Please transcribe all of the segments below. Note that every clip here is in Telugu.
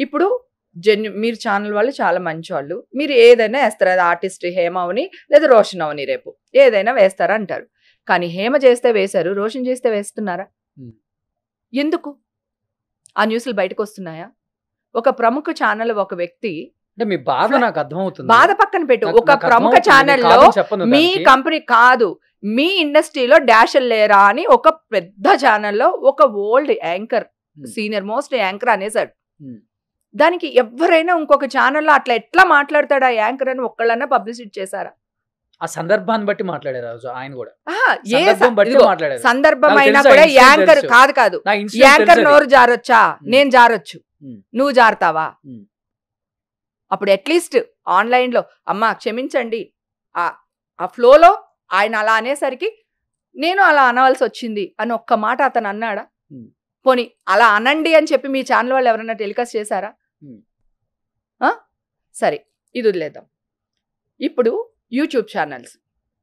ఇప్పుడు మీరు ఛానల్ వాళ్ళు చాలా మంచి వాళ్ళు, మీరు ఏదైనా వేస్తారు, అది ఆర్టిస్ట్ హేమ అవని లేదా రోషన్ అవని, రేపు ఏదైనా వేస్తారా అంటారు. కానీ హేమ చేస్తే వేశారు, రోషన్ చేస్తే వేస్తున్నారా? ఎందుకు ఆ న్యూస్లు బయటకు వస్తున్నాయా? ఒక ప్రముఖ ఛానల్ ఒక వ్యక్తి, మీ బాధ నాకు అర్థమవుతుంది, బాధ పక్కన పెట్టు, ఒక ప్రముఖ ఛానల్లో మీ కంపెనీ కాదు, మీ ఇండస్ట్రీలో డాషల్ లేరా అని ఒక పెద్ద ఛానల్లో ఒక old anchor, senior most anchor అనేసాడు. దానికి ఎవరైనా ఇంకొక ఛానల్లో అట్లా ఎట్లా మాట్లాడతాడు ఆ యాంకర్ అని ఒక్కళ్ళన్నా పబ్లిసిటీ చేశారా? ఆ సందర్భాన్ని బట్టి మాట్లాడారు ఆయన కూడా. సందర్భం అయినా కూడా యాంకర్ కాదు, యాంకర్ నోరు జారొచ్చా? నేను జారొచ్చు, నువ్వు జారుతావా? అప్పుడు అట్లీస్ట్ ఆన్లైన్ లో అమ్మా క్షమించండి, ఆ ఫ్లోలో ఆయన అలా అనేసరికి నేను అలా అనవలసి వచ్చింది అని ఒక్క మాట అతను అన్నాడా? పోనీ అలా అనండి అని చెప్పి మీ ఛానల్ వాళ్ళు ఎవరైనా టెలికాస్ట్ చేశారా? సరే, ఇది వదిలేద్దాం. ఇప్పుడు యూట్యూబ్ ఛానల్స్,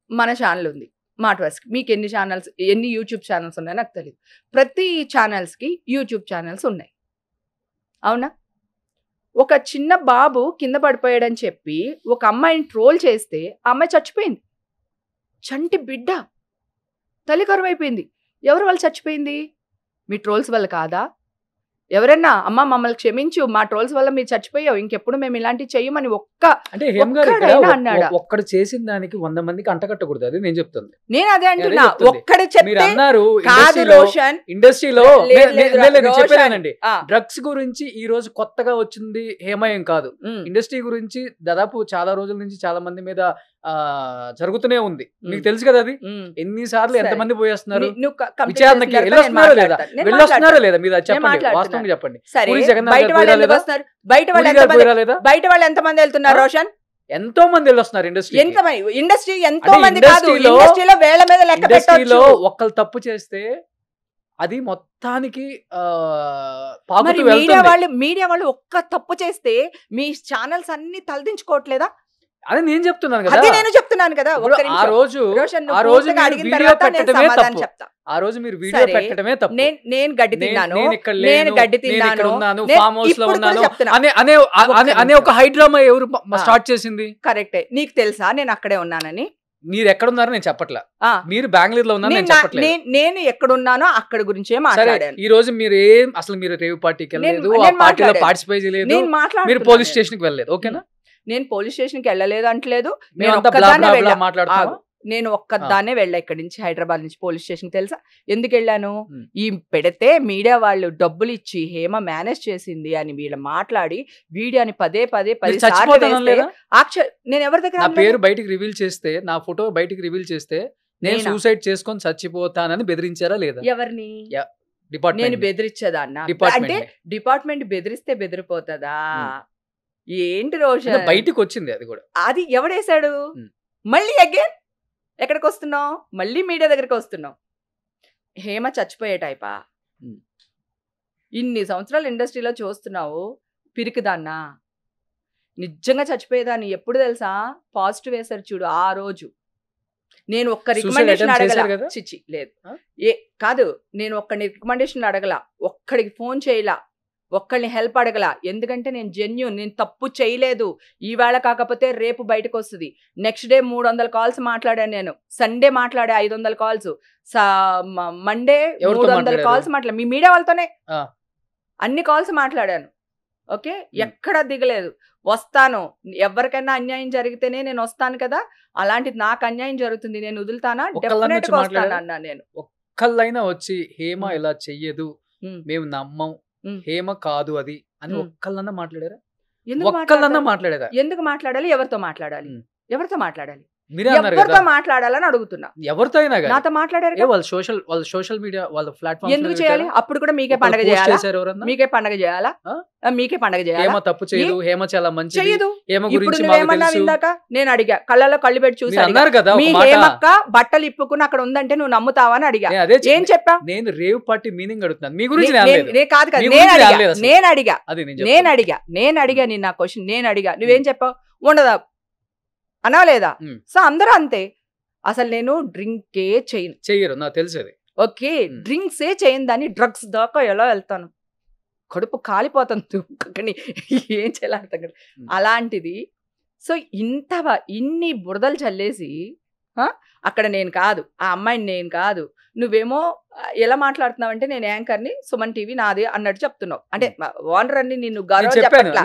మన ఛానల్ ఉంది మాటవర్స్కి, మీకు ఎన్ని యూట్యూబ్ ఛానల్స్ ఉన్నాయో నాకు తెలియదు. ప్రతి ఛానల్స్కి యూట్యూబ్ ఛానల్స్ ఉన్నాయి, అవునా? ఒక చిన్న బాబు కింద పడిపోయాడని చెప్పి ఒక అమ్మాయిని ట్రోల్ చేస్తే ఆ అమ్మాయి చచ్చిపోయింది. చంటి బిడ్డ, తల్లి కరువైపోయింది. ఎవరు వాళ్ళు చచ్చిపోయింది? మీ ట్రోల్స్ వల్ల కాదా? ఎవరన్నా అమ్మ మమ్మల్ని క్షమించు, మా ట్రోల్స్ వల్ల మీరు చచ్చిపోయావు, ఇంకెప్పుడు మేము ఇలాంటివి చెయ్యమని ఒక్కడు చేసిన దానికి 100 మందికి అంటకట్టకూడదు, అది నేను చెప్తుంది. నేను అదే అంటున్నా, ఒక్కడు అన్నారు ఇండస్ట్రీలో చెప్పానండి. డ్రగ్స్ గురించి ఈ రోజు కొత్తగా వచ్చింది హేమయం కాదు, ఇండస్ట్రీ గురించి దాదాపు చాలా రోజుల నుంచి చాలా మంది మీద జరుగుతూనే ఉంది. మీకు తెలుసు కదా, అది ఎన్నిసార్లు ఎంతమంది పోయేస్తున్నారు విచారణకి, వెళ్ళొస్తున్నారో లేదా మీరు చెప్పండి, వాస్తవంగా చెప్పండి. బయట వాళ్ళు ఎంతమంది వెళ్తున్నారు రోషన్? ఎంతో మంది వెళ్ళొస్తున్నారు ఇండస్ట్రీ ఎంతో మంది కాదు, ఇండస్ట్రీలో వేల మీద లెక్క పెట్టొచ్చు. ఒక్కళ్ళు తప్పు చేస్తే అది మొత్తానికి మీడియా వాళ్ళు ఒక్క తప్పు చేస్తే మీ ఛానల్స్ అన్ని తలదించుకోవట్లేదా? అదే నేను చెప్తున్నాను కదా, నేను చెప్తున్నాను కదా. ఆ రోజు మీరు వీడియో పెట్టడమే తప్పు. నేను గడ్డి తిన్నాను ఫామ్ హౌస్ లో ఉన్నాను అనే ఒక హైడ్రామా ఎవరు స్టార్ట్ చేసింది? కరెక్టే. నీకు తెలుసా నేను అక్కడే ఉన్నానని? మీరు ఎక్కడున్నారో నేను చెప్పట్లా, మీరు బెంగళూరులో ఉన్నారు నేను చెప్పట్లేదు. నేను ఎక్కడున్నానో అక్కడ గురించే మాట్లాడాను. ఈ రోజు మీరు మీరు రేవ్ పార్టీకి వెళ్ళలేదు, ఆ పార్టీలో పార్టిసిపేట్ చేయలేదు, మీరు పోలీస్ స్టేషన్ కి వెళ్ళలేదు, ఓకేనా? నేను పోలీస్ స్టేషన్ కి వెళ్ళలేదు అంటలేదు, నేను ఒక్కదాన్నే వెళ్ళా ఇక్కడి నుంచి, హైదరాబాద్ నుంచి పోలీస్ స్టేషన్. తెలుసా ఎందుకు వెళ్ళాను? ఈ పెడితే మీడియా వాళ్ళు డబ్బులు ఇచ్చి హేమ మేనేజ్ చేసింది అని వీళ్ళు మాట్లాడి వీడియోని పదే 10 సార్లు నేను ఎవరి దగ్గర నా పేరు బయటికి రివీల్ చేస్తే, నా ఫోటో బయటికి రివీల్ చేస్తే నేను సూసైడ్ చేసుకొని చచ్చిపోతానని బెదిరించారా లేదా? ఎవరిని? నేను బెదిరించదాన్నా? అంటే డిపార్ట్మెంట్ బెదిరిస్తే బెదిరిపోతుందా ఏంటి రోషన్? బయటికి వచ్చింది అది కూడా. అది ఎవడేశాడు? మళ్ళీ అగైన్ ఎక్కడికి వస్తున్నావు? మళ్ళీ మీడియా దగ్గరికి వస్తున్నావు. హేమ చచ్చిపోయే టైపా? ఇన్ని సంవత్సరాలు ఇండస్ట్రీలో చూస్తున్నావు, పిరికిదాన్నా? నిజంగా చచ్చిపోయేదాన్ని. ఎప్పుడు తెలుసా? పాజిటివ్ వేశారు చూడు ఆ రోజు. నేను ఒక్క రికమెండేషన్ అడగల, చిచ్చి లేదు కాదు, నేను ఒక్క రికమెండేషన్ అడగల, ఒక్కడికి ఫోన్ చేయలా, ఒక్కళ్ళని హెల్ప్ అడగల. ఎందుకంటే నేను జెన్యూన్, నేను తప్పు చేయలేదు. ఈవేళ కాకపోతే రేపు బయటకు వస్తుంది. నెక్స్ట్ డే 300 కాల్స్ మాట్లాడాను నేను. సండే మాట్లాడా 500 కాల్స్, మండే 300 కాల్స్ మాట్లాడా. మీ మీడియా వాళ్ళతోనే అన్ని కాల్స్ మాట్లాడాను. ఓకే, ఎక్కడా దిగలేదు. వస్తాను, ఎవరికైనా అన్యాయం జరిగితేనే నేను వస్తాను కదా, అలాంటిది నాకు అన్యాయం జరుగుతుంది, నేను వదులుతానా? డెఫినెట్ గా వస్తాను అన్నా నేను. ఒక్కళ్ళైనా వచ్చి హేమ ఇలా చెయ్యదు, మేము నమ్మం, హేమ కాదు అది అని ఒక్కళ్ళన్నా మాట్లాడారా? ఒక్కళ్ళన్నా మాట్లాడారా? ఎందుకు మాట్లాడాలి? ఎవరితో మాట్లాడాలి? ఎవరితో మాట్లాడాలి? ఎవరితో మాట్లాడాలని అడుగుతున్నా. ఎవరితో అయినా నాతో మాట్లాడారు. వాళ్ళ సోషల్ మీడియా వాళ్ళ ప్లాట్ఫామ్ ఎందుకు చేయాలి? అప్పుడు కూడా మీకే పండగ చేయాలా? మీకే పండగ చేయాలా? మీకే పండగ చేయాలి. హేమ తప్పు చేయదు, హేమ చాలా మంచి చేయదు. ఇప్పుడు నువ్వేమన్నావు ఇందాక? నేను అడిగా, కళ్ళలో కళ్ళు పెట్టి చూసి మీ హేమక్క బట్టలు ఇప్పుకుని అక్కడ ఉందంటే నువ్వు నమ్ముతావా అని అడిగా. ఏం చెప్పా? నేను రేవ్ పార్టీ మీనింగ్ అడుగుతున్నాను, మీ గురించి కాదు కదా. నేను అడిగా నిన్న నా క్వశ్చన్, నేను అడిగా, నువ్వేం చెప్పావు? ఉండదా అనలేదా? సో అందరూ అంతే. అసలు నేను డ్రింకే చెయ్యరు, నాకు తెలిసేది. ఓకే, డ్రింక్సే చేయను దాన్ని డ్రగ్స్ దాకా ఎలా వెళ్తాను? కడుపు కాలిపోతుంది కానీ ఏం చేయాలి అర్థం కాదు. అలాంటిది. సో ఇన్ని బురదలు చల్లేసి అక్కడ నేను కాదు, ఆ అమ్మాయిని నేను కాదు, నువ్వేమో ఎలా మాట్లాడుతున్నావు అంటే నేను యాంకర్ని, సుమన్ టీవీ నాది అన్నట్టు చెప్తున్నావు. అంటే ఓనర్ అని నిన్ను గౌరవం చెప్పట్లా.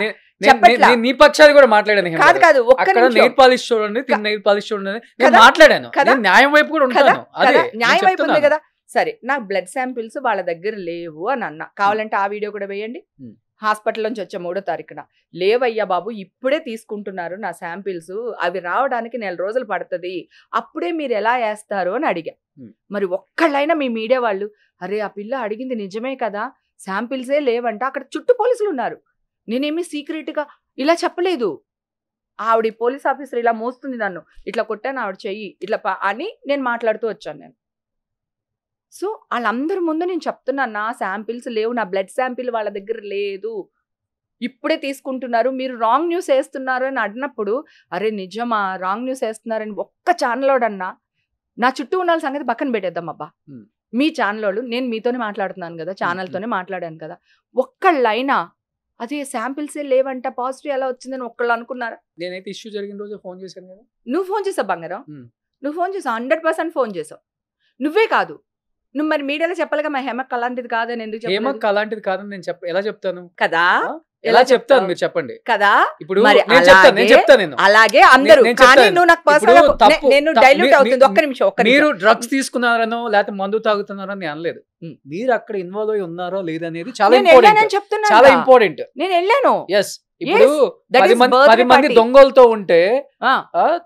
నీ పక్షాలు కూడా మాట్లాడాను. కాదు కాదు, ఒక్క నెయిల్ పాలిష్ చూడండి, నెయిల్ పాలిష్ చూడండి మాట్లాడాను కదా. న్యాయం వైపు కూడా ఉంటాను, న్యాయం వైపు ఉంది కదా. సరే, నాకు బ్లడ్ శాంపిల్స్ వాళ్ళ దగ్గర లేవు అని అన్నా. కావాలంటే ఆ వీడియో కూడా వేయండి. హాస్పిటల్ నుంచి వచ్చే 3వ తారీఖున లేవయ్యా బాబు, ఇప్పుడే తీసుకుంటున్నారు నా శాంపిల్స్, అవి రావడానికి 4 రోజులు పడుతుంది, అప్పుడే మీరు ఎలా వేస్తారు అని అడిగా. మరి ఒక్కళ్ళైనా మీ మీడియా వాళ్ళు అరే ఆ పిల్ల అడిగింది నిజమే కదా, శాంపిల్సే లేవంట, అక్కడ చుట్టూ పోలీసులు ఉన్నారు, నేనేమి సీక్రెట్గా ఇలా చెప్పలేదు. ఆవిడ పోలీస్ ఆఫీసర్ ఇలా మోస్తుంది నన్ను, ఇట్లా కొట్టాను ఆవిడ చెయ్యి ఇట్లా అని నేను మాట్లాడుతూ వచ్చాను నేను. సో వాళ్ళందరి ముందు నేను చెప్తున్నాను, నా శాంపిల్స్ లేవు, నా బ్లడ్ శాంపిల్ వాళ్ళ దగ్గర లేదు, ఇప్పుడే తీసుకుంటున్నారు, మీరు రాంగ్ న్యూస్ వేస్తున్నారు అని అడిగినప్పుడు అరే నిజమా రాంగ్ న్యూస్ వేస్తున్నారని ఒక్క ఛానల్లోడన్నా, నా చుట్టూ ఉన్న సంగతి పక్కన పెట్టేద్దాం అబ్బా, మీ ఛానల్ నేను మీతోనే మాట్లాడుతున్నాను కదా, ఛానల్తోనే మాట్లాడాను కదా, ఒక్కళ్ళైనా అదే శాంపిల్సే లేవంట పాజిటివ్ ఎలా వచ్చిందని ఒక్కళ్ళు అనుకున్నారా? నేనైతే ఇష్యూ జరిగిన రోజు ఫోన్ చేశాను కదా. నువ్వు ఫోన్ చేసావు బంగారం, నువ్వు ఫోన్ చేసావు, 100% ఫోన్ చేసావు. నువ్వే కాదు, నువ్వు మరి మీడియాలో చెప్పాలిగా మా హేమక్ అలాంటిది కాదని ఎందుకు చెప్పాలి? హేమక్ అలాంటిది కాదని నేను ఎలా చెప్తాను కదా, ఎలా చెప్తాను మీరు చెప్పండి కదా. ఇప్పుడు నేను చెప్తాను అలాగే అందరూ, కానీ నువ్వు నాకు పర్సనల్ నేను డైల్యూట్ అవుతుంది. ఒక్క నిమిషం, మీరు డ్రగ్స్ తీసుకున్నారనో లేకపోతే మందు తాగుతున్నారో నేను అనలేదు. మీరు అక్కడ ఇన్వాల్వ్ అయి ఉన్నారో లేదనేది చాలా ఇంపార్టెంట్. నేను వెళ్ళాను. ఎస్, ఇప్పుడు 10 మంది దొంగలతో ఉంటే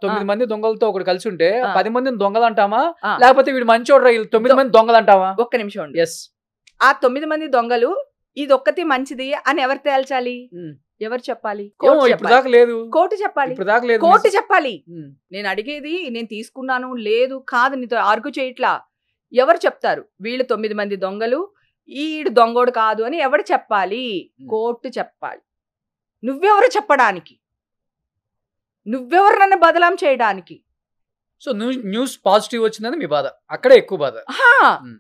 9 మంది దొంగలతో ఒకటి కలిసి ఉంటే 10 మందిని దొంగలు అంటామా, లేకపోతే వీడు మంచోడ్రా 9 మంది దొంగలు అంటావా? ఒక్క నిమిషం. ఎస్, ఆ 9 మంది దొంగలు ఇది ఒక్కటి మంచిది అని ఎవరు తేల్చాలి? ఎవరు చెప్పాలి? కోర్టు చెప్పాలి. కోర్టు చెప్పాలి. నేను అడిగేది నేను తీసుకున్నాను లేదు కాదు నీతో ఆర్గ్యూ చేయట్లా. ఎవరు చెప్తారు వీళ్ళు 9 మంది దొంగలు, ఈడు దొంగోడు కాదు అని ఎవరు చెప్పాలి? కోర్టు చెప్పాలి. నువ్వెవరు చెప్పడానికి? నువ్వెవరు నన్ను బదలాం చేయడానికి? సో న్యూస్ పాజిటివ్ వచ్చిందని మీ బాధ, అక్కడే ఎక్కువ బాధ.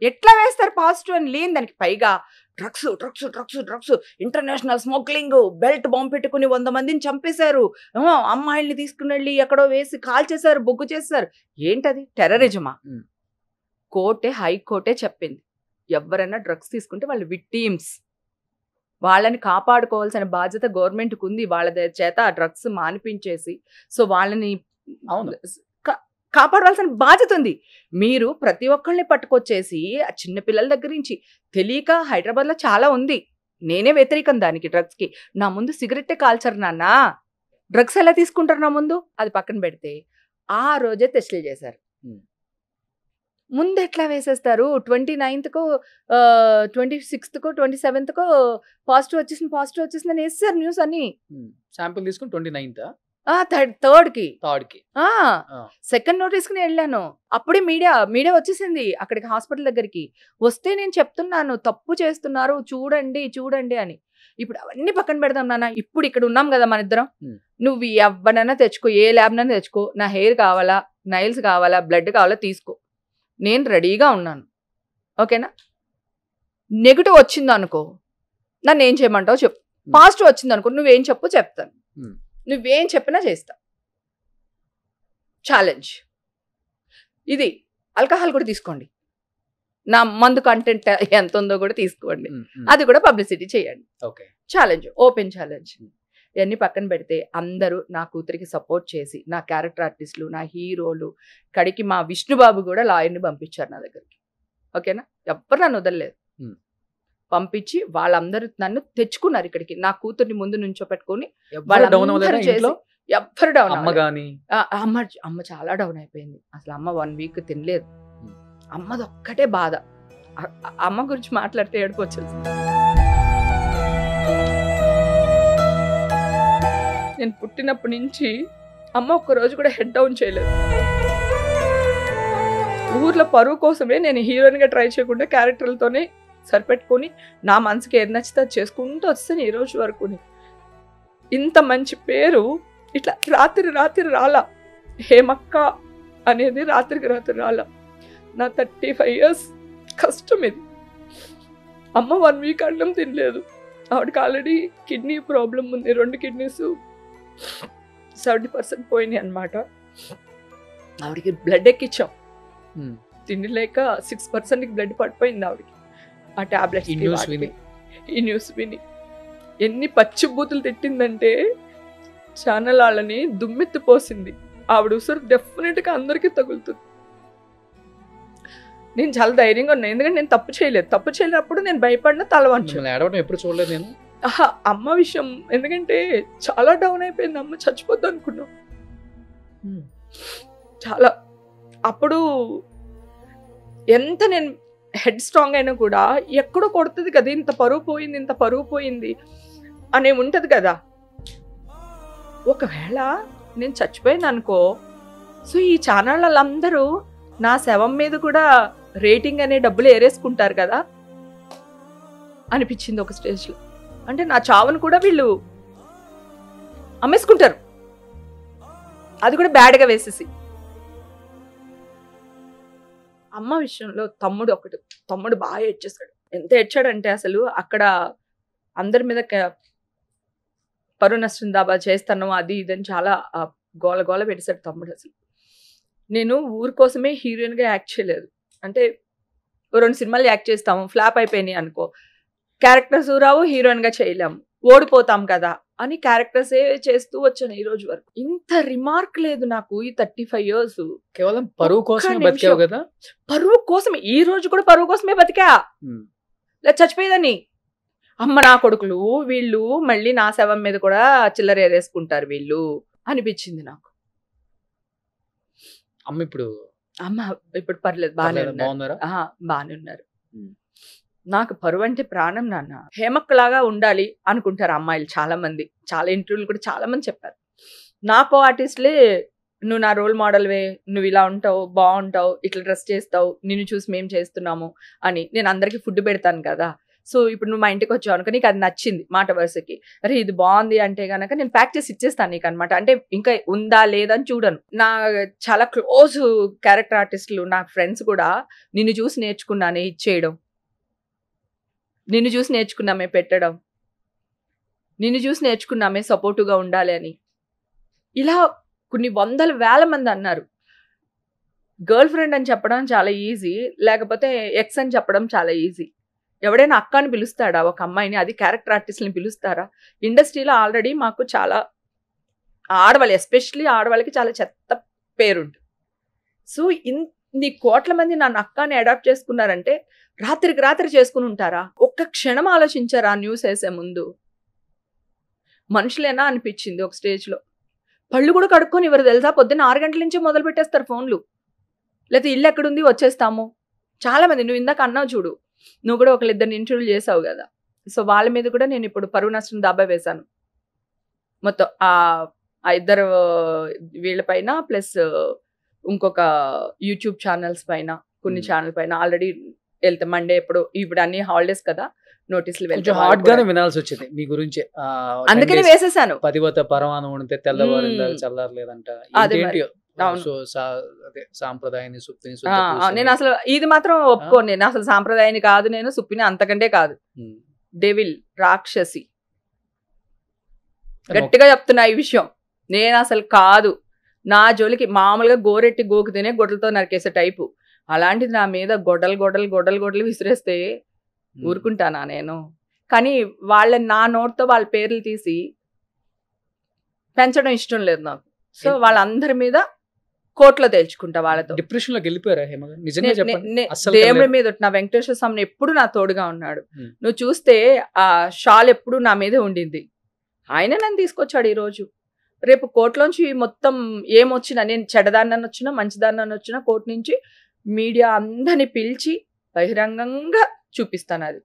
ఎట్లా వేస్తారు పాజిటివ్ అని? లేని దానికి పైగా drugs drugs drugs drugs, international smuggling, belt bomb పెట్టుకుని 100 మందిని చంపేశారు, అమ్మాయిల్ని తీసుకుని వెళ్ళి ఎక్కడో వేసి కాల్ చేశారు, బొగ్గు చేశారు. ఏంటది? టెర్రరిజమా? కోర్టే, హైకోర్టే చెప్పింది ఎవరైనా డ్రగ్స్ తీసుకుంటే వాళ్ళు విక్టిమ్స్, వాళ్ళని కాపాడుకోవాల్సిన బాధ్యత గవర్నమెంట్కి ఉంది. వాళ్ళ చేత ఆ డ్రగ్స్ మానిపించేసి సో వాళ్ళని కాపాడవలసిన బాధ్యత ఉంది. మీరు ప్రతి ఒక్కళ్ళని పట్టుకొచ్చేసి ఆ చిన్నపిల్లల దగ్గర నుంచి తెలియక హైదరాబాద్లో చాలా ఉంది. నేనే వ్యతిరేకం దానికి, డ్రగ్స్కి. నా ముందు సిగరెట్టే కాల్చరు నాన్న, డ్రగ్స్ ఎలా తీసుకుంటారు నా ముందు? అది పక్కన పెడితే ఆ రోజే టెస్టులు చేశారు. ముందు ఎట్లా వేసేస్తారు? 29th, 26th, 27th పాజిటివ్ వచ్చేసింది అని వేస్తారు న్యూస్ అని. శాంపుల్ తీసుకుని 29th, 3rd కి సెకండ్ నోటీస్కి వెళ్ళాను. అప్పుడే మీడియా వచ్చేసింది అక్కడికి, హాస్పిటల్ దగ్గరికి. వస్తే నేను చెప్తున్నాను తప్పు చేస్తున్నారు చూడండి అని. ఇప్పుడు అవన్నీ పక్కన పెడదాం నాన్న. ఇప్పుడు ఇక్కడ ఉన్నాం కదా మన ఇద్దరం. నువ్వు ఎవరినైనా తెచ్చుకో, ఏ ల్యాబ్నైనా తెచ్చుకో, నా హెయిర్ కావాలా, నైల్స్ కావాలా, బ్లడ్ కావాలా తీసుకో, నేను రెడీగా ఉన్నాను. ఓకేనా? నెగిటివ్ వచ్చింది అనుకో, నన్ను ఏం చేయమంటావు చెప్పు. పాజిటివ్ వచ్చింది అనుకో, నువ్వేం చెప్పు చెప్తాను, నువ్వేం చెప్పినా చేస్తా. ఛాలెంజ్ ఇది. ఆల్కహాల్ కూడా తీసుకోండి, నా మందు కంటెంట్ ఎంత ఉందో కూడా తీసుకోండి, అది కూడా పబ్లిసిటీ చేయండి. Challenge, open challenge. ఇవన్నీ పక్కన పెడితే అందరూ నా కూతురికి సపోర్ట్ చేసి, నా క్యారెక్టర్ ఆర్టిస్టులు, నా హీరోలు, కడికి మా విష్ణుబాబు కూడా లాయర్ని పంపించారు నా దగ్గరికి. ఓకేనా? ఎవ్వరు నన్ను వదలలేదు. పంపించి వాళ్ళందరూ నన్ను తెచ్చుకున్నారు ఇక్కడికి. నా కూతుర్ని ముందు నుంచో పెట్టుకుని ఎవ్వరు డౌన్. అమ్మ చాలా డౌన్ అయిపోయింది అసలు. అమ్మ 1 week తినలేదు. అమ్మది ఒక్కటే బాధ. అమ్మ గురించి మాట్లాడితే ఏడుపు వచ్చేసింది. నేను పుట్టినప్పటి నుంచి అమ్మ ఒక్కరోజు కూడా హెడ్ డౌన్ చేయలేదు. ఊర్లో పరువు కోసమే నేను హీరోయిన్గా ట్రై చేయకుండా క్యారెక్టర్లతోనే సరిపెట్టుకొని నా మనసుకి ఏది నచ్చితే అది చేసుకుంటూ వస్తాను ఈ రోజు వరకు. ఇంత మంచి పేరు ఇట్లా రాత్రి రాలా. హేమక్క అనేది రాత్రికి రాలా. నా 35 years కష్టం ఇది. అమ్మ 1 week అన్నం తినలేదు. ఆవిడకి ఆల్రెడీ కిడ్నీ ప్రాబ్లం ఉంది, 2 కిడ్నీస్ 70% పోయినాయి అనమాట. ఆవిడకి బ్లడ్ ఎక్కించాం, తిండి లేక 6%కి బ్లడ్ పడిపోయింది ఆవిడకి. ఆ టాబ్లెట్స్ ఈ న్యూస్ విని ఎన్ని పచ్చిబూతులు తిట్టిందంటే ఛానల్ వాళ్ళని దుమ్మెత్తిపోసింది. ఆవిడ ఉసురు డెఫినెట్గా అందరికీ తగులుతుంది. నేను చాలా ధైర్యంగా ఉన్నాను, ఎందుకంటే నేను తప్పు చేయలేనప్పుడు నేను భయపడిన తలవంచు. ఎప్పుడు చూడలేదు నేను అమ్మ విషయం, ఎందుకంటే చాలా డౌన్ అయిపోయింది అమ్మ, చచ్చిపోద్దు అనుకున్నాం చాలా. అప్పుడు ఎంత నేను హెడ్ స్ట్రాంగ్ అయినా కూడా ఎక్కడో కొడుతుంది కదా, ఇంత పరువు పోయింది అనే ఉంటుంది కదా. ఒకవేళ నేను చచ్చిపోయాను అనుకో, సో ఈ ఛానల్ వాళ్ళందరూ నా శవం మీద కూడా రేటింగ్ అనే డబ్బులు ఏరేసుకుంటారు కదా అనిపించింది ఒక స్టేజ్లో. అంటే నా చావును కూడా వీళ్ళు అమ్మేసుకుంటారు, అది కూడా బ్యాడ్గా వేసేసి. అమ్మ విషయంలో తమ్ముడు బాగా ఏడ్చేశాడు. ఎంత ఏడ్చాడంటే అసలు అక్కడ అందరి మీద పరువు నష్టం దాబా చేస్తాను అది ఇదని చాలా గోల పెట్టేశాడు తమ్ముడు. అసలు నేను ఊరి కోసమే హీరోయిన్గా యాక్ట్ చేయలేదు. అంటే 2 సినిమాలు యాక్ట్ చేస్తాము, ఫ్లాప్ అయిపోయినాయి అనుకో, క్యారెక్టర్స్ రావు, హీరోయిన్గా చేయలేము, ఓడిపోతాం కదా అని క్యారెక్టర్సే చేస్తూ వచ్చాను ఈ రోజు వరకు. ఇంత రిమార్క్ లేదు నాకు ఈ 35 years. కేవలం పరువు కోసమే బతికావు కదా. పరువు కోసమే, ఈ రోజు కూడా పరువు కోసమే బతికా. లేదా చచ్చిపోయేదని అమ్మ నా కొడుకులు వీళ్ళు మళ్ళీ నా శవం మీద కూడా చిల్లర ఏరేసుకుంటారు వీళ్ళు అనిపించింది నాకు. అమ్మ ఇప్పుడు పర్లేదు, బాగానే ఉన్నారు. నాకు పరువు అంటే ప్రాణం నాన్న. హేమక్కలాగా ఉండాలి అనుకుంటారు అమ్మాయిలు చాలా మంది, చాలా ఇంటర్వ్యూలు కూడా చాలా మంది చెప్పారు. నాకు ఆర్టిస్టులే నువ్వు నా రోల్ మోడల్వే, నువ్వు ఇలా ఉంటావు, బాగుంటావు, ఇట్లా డ్రెస్ చేస్తావు, నిన్ను చూసి మేము చేస్తున్నాము అని. నేను అందరికీ ఫుడ్ పెడతాను కదా, సో ఇప్పుడు నువ్వు మా ఇంటికి వచ్చావు అనుకో, నీకు అది నచ్చింది మాట వరుసకి, అరే ఇది బాగుంది అంటే కనుక నేను ప్యాక్ చేసి ఇచ్చేస్తాను నీకు అనమాట. అంటే ఇంకా ఉందా లేదని చూడను. నా చాలా క్లోజ్ క్యారెక్టర్ ఆర్టిస్టులు నా ఫ్రెండ్స్ కూడా నిన్ను చూసి నేర్చుకున్నానే ఇచ్చేయడం, నిన్ను చూసి నేర్చుకున్నామే పెట్టడం, నిన్ను చూసి నేర్చుకున్నామే సపోర్టుగా ఉండాలి అని. ఇలా కొన్ని 100,000 మంది అన్నారు. గర్ల్ ఫ్రెండ్ అని చెప్పడం చాలా ఈజీ, లేకపోతే ఎక్స్ అని చెప్పడం చాలా ఈజీ. ఎవడైనా అక్క అని పిలుస్తాడా ఒక అమ్మాయిని? అది క్యారెక్టర్ ఆర్టిస్ట్ని పిలుస్తారా? ఇండస్ట్రీలో ఆల్రెడీ మాకు చాలా ఆడవాళ్ళు, ఎస్పెషలీ ఆడవాళ్ళకి చాలా చెత్త పేరుంటుంది. సో ఇన్ని కోట్ల మంది నన్ను అక్కని అడాప్ట్ చేసుకున్నారంటే రాత్రికి రాత్రి చేసుకుని ఉంటారా? ఒక్క క్షణం ఆలోచించారా న్యూస్ వేసే ముందు? మనుషులేనా అనిపించింది ఒక స్టేజ్లో. పళ్ళు కూడా కడుక్కొని ఎవరు తెలుసా, పొద్దున్న 6 గంటల నుంచి మొదలు పెట్టేస్తారు ఫోన్లు, లేకపోతే ఇల్లు ఎక్కడుంది వచ్చేస్తాము. చాలా మంది, నువ్వు ఇందాక అన్నావు చూడు, నువ్వు కూడా 1-2 ఇంటర్వ్యూలు చేసావు కదా, సో వాళ్ళ మీద కూడా నేను ఇప్పుడు పరువు నష్టం దాబా వేశాను మొత్తం. ఆ 2 వీళ్ళ పైన ప్లస్ ఇంకొక యూట్యూబ్ ఛానల్స్ పైన, కొన్ని ఛానల్ పైన ఆల్రెడీ వెళ్తే మండే ఎప్పుడు, ఇప్పుడు అన్ని హాలిడేస్ కదా, నోటీసులు వెళ్తే హార్డ్ గానే వినాల్సి వచ్చింది మీ గురించి. అందుకని వేసేసాను. పతివత పరమానం ఉంటే తెల్లవారు చల్లారలేదంట. సాంప్రదాయాన్ని సుప్పిని. నేను అసలు ఇది మాత్రం ఒప్పుకోను. నేను అసలు సాంప్రదాయాన్ని కాదు, నేను సుప్పిని అంతకంటే కాదు. డెవిల్, రాక్షసి, గట్టిగా చెప్తున్నా ఈ విషయం. నేను అసలు కాదు. నా జోలికి మామూలుగా గోరెట్టి గోకితేనే గొడ్డలతో నరికేసే టైపు. అలాంటిది నా మీద గొడ్డలు విసిరేస్తే ఊరుకుంటానా నేను? కానీ నా నోట్తో వాళ్ళ పేర్లు తీసి పెంచడం ఇష్టం లేదు నాకు. సో వాళ్ళందరి మీద కోర్టులో తేల్చుకుంటా వాళ్ళతో. డిప్రెషన్ లోకి వెళ్ళిపోయారా? దేవుడి మీద నా వెంకటేశ్వర స్వామిని ఎప్పుడు నా తోడుగా ఉన్నాడు. నువ్వు చూస్తే ఆ షాల్ ఎప్పుడు నా మీదే ఉండింది. ఆయన నన్ను తీసుకొచ్చాడు. ఈరోజు రేపు కోర్టులోంచి మొత్తం ఏమొచ్చినా, నేను చెడ్డదాన్ని వచ్చినా మంచిదాన్ని వచ్చినా కోర్టు నుంచి మీడియా అందరిని పిలిచి బహిరంగంగా చూపిస్తాను. అది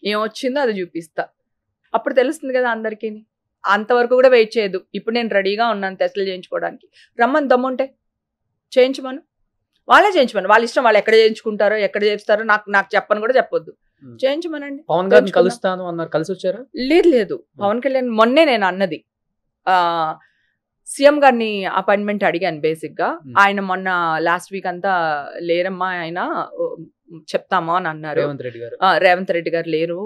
ఏమొచ్చిందో అది చూపిస్తా. అప్పుడు తెలుస్తుంది కదా అందరికీ. అంతవరకు కూడా వెయిట్ చేయదు. ఇప్పుడు నేను రెడీగా ఉన్నాను టెస్టులు చేయించుకోవడానికి. రమ్మని దమ్ముంటే చేయించమను, వాళ్ళే చేయించమను. వాళ్ళ ఇష్టం, వాళ్ళు ఎక్కడ చేయించుకుంటారో ఎక్కడ చేస్తారో నాకు చెప్పని కూడా చెప్పొద్దు. చేయించమనండి. పవన్ గారిని కలుస్తాను అన్నారు, కలిసి వచ్చారా? లేదు. పవన్ కళ్యాణ్ మొన్నే నేను అన్నది, సీఎం గారిని అపాయింట్మెంట్ అడిగాను బేసిక్ గా. ఆయన మొన్న లాస్ట్ వీక్ అంతా లేరమ్మా, ఆయన చెప్తామా అని అన్నారు. రేవంత్ రెడ్డి గారు లేరు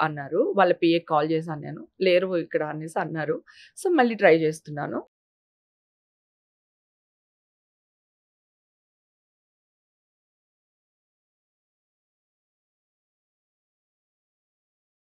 అన్నారు. వాళ్ళ పిఏ కాల్ చేశాను నేను, లేరు ఇక్కడ అనేసి అన్నారు. సో మళ్ళీ ట్రై చేస్తున్నాను.